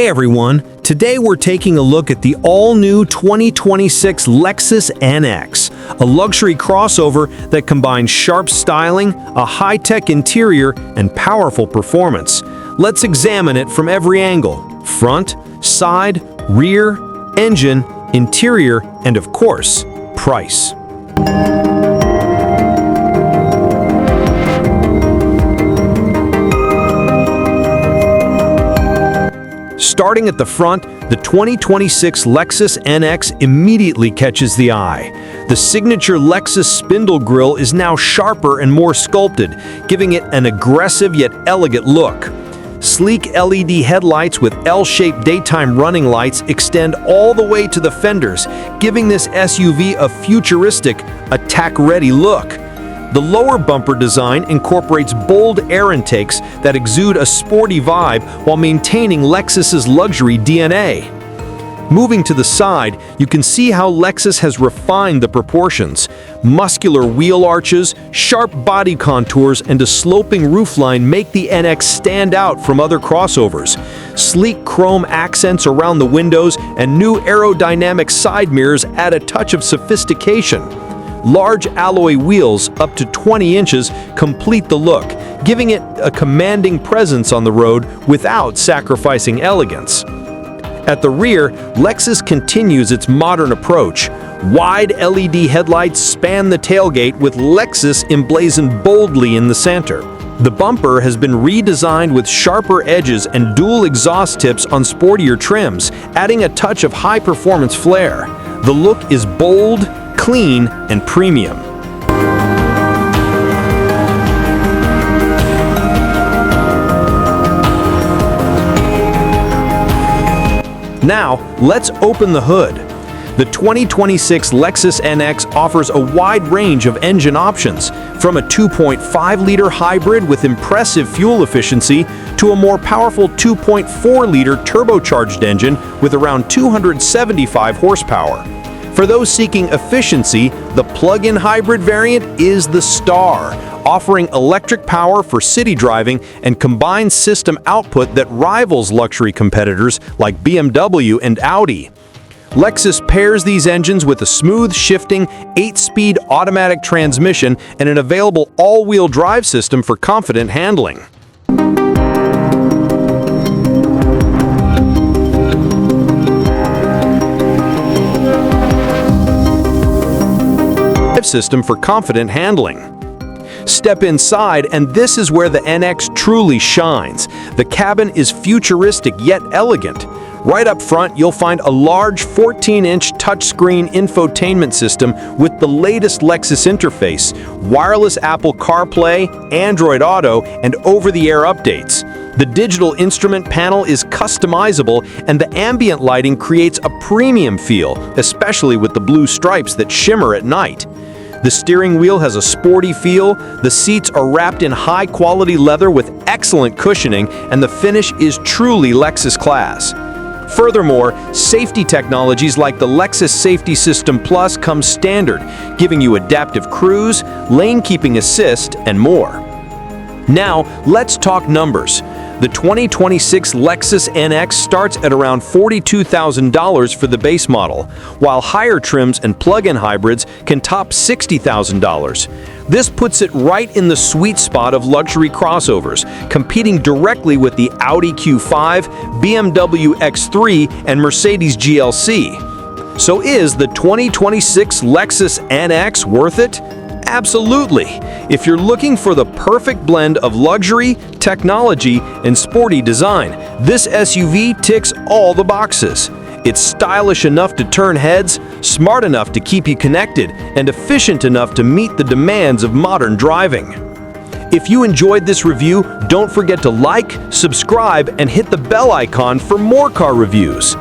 Hey everyone, today we're taking a look at the all-new 2026 Lexus NX, a luxury crossover that combines sharp styling, a high-tech interior, and powerful performance. Let's examine it from every angle: front, side, rear, engine, interior, and of course, price. Starting at the front, the 2026 Lexus NX immediately catches the eye. The signature Lexus spindle grille is now sharper and more sculpted, giving it an aggressive yet elegant look. Sleek LED headlights with L-shaped daytime running lights extend all the way to the fenders, giving this SUV a futuristic, attack-ready look. The lower bumper design incorporates bold air intakes that exude a sporty vibe while maintaining Lexus's luxury DNA. Moving to the side, you can see how Lexus has refined the proportions. Muscular wheel arches, sharp body contours, and a sloping roofline make the NX stand out from other crossovers. Sleek chrome accents around the windows and new aerodynamic side mirrors add a touch of sophistication. Large alloy wheels, up to 20 inches, complete the look, giving it a commanding presence on the road without sacrificing elegance. At the rear, Lexus continues its modern approach. Wide LED headlights span the tailgate with Lexus emblazoned boldly in the center. The bumper has been redesigned with sharper edges and dual exhaust tips on sportier trims, adding a touch of high-performance flair. The look is bold, clean, and premium. Now, let's open the hood. The 2026 Lexus NX offers a wide range of engine options, from a 2.5-liter hybrid with impressive fuel efficiency to a more powerful 2.4-liter turbocharged engine with around 275 horsepower. For those seeking efficiency, the plug-in hybrid variant is the star, offering electric power for city driving and combined system output that rivals luxury competitors like BMW and Audi. Lexus pairs these engines with a smooth shifting 8-speed automatic transmission and an available all-wheel drive system for confident handling. System for confident handling. Step inside, and this is where the NX truly shines. The cabin is futuristic yet elegant. Right up front, you'll find a large 14-inch touchscreen infotainment system with the latest Lexus interface, wireless Apple CarPlay, Android Auto, and over-the-air updates. The digital instrument panel is customizable, and the ambient lighting creates a premium feel, especially with the blue stripes that shimmer at night. The steering wheel has a sporty feel, the seats are wrapped in high-quality leather with excellent cushioning, and the finish is truly Lexus class. Furthermore, safety technologies like the Lexus Safety System Plus come standard, giving you adaptive cruise, lane-keeping assist, and more. Now, let's talk numbers. The 2026 Lexus NX starts at around $42,000 for the base model, while higher trims and plug-in hybrids can top $60,000. This puts it right in the sweet spot of luxury crossovers, competing directly with the Audi Q5, BMW X3, and Mercedes GLC. So is the 2026 Lexus NX worth it? Absolutely. If you're looking for the perfect blend of luxury, technology, and sporty design, this SUV ticks all the boxes. It's stylish enough to turn heads, smart enough to keep you connected, and efficient enough to meet the demands of modern driving. If you enjoyed this review, don't forget to like, subscribe, and hit the bell icon for more car reviews.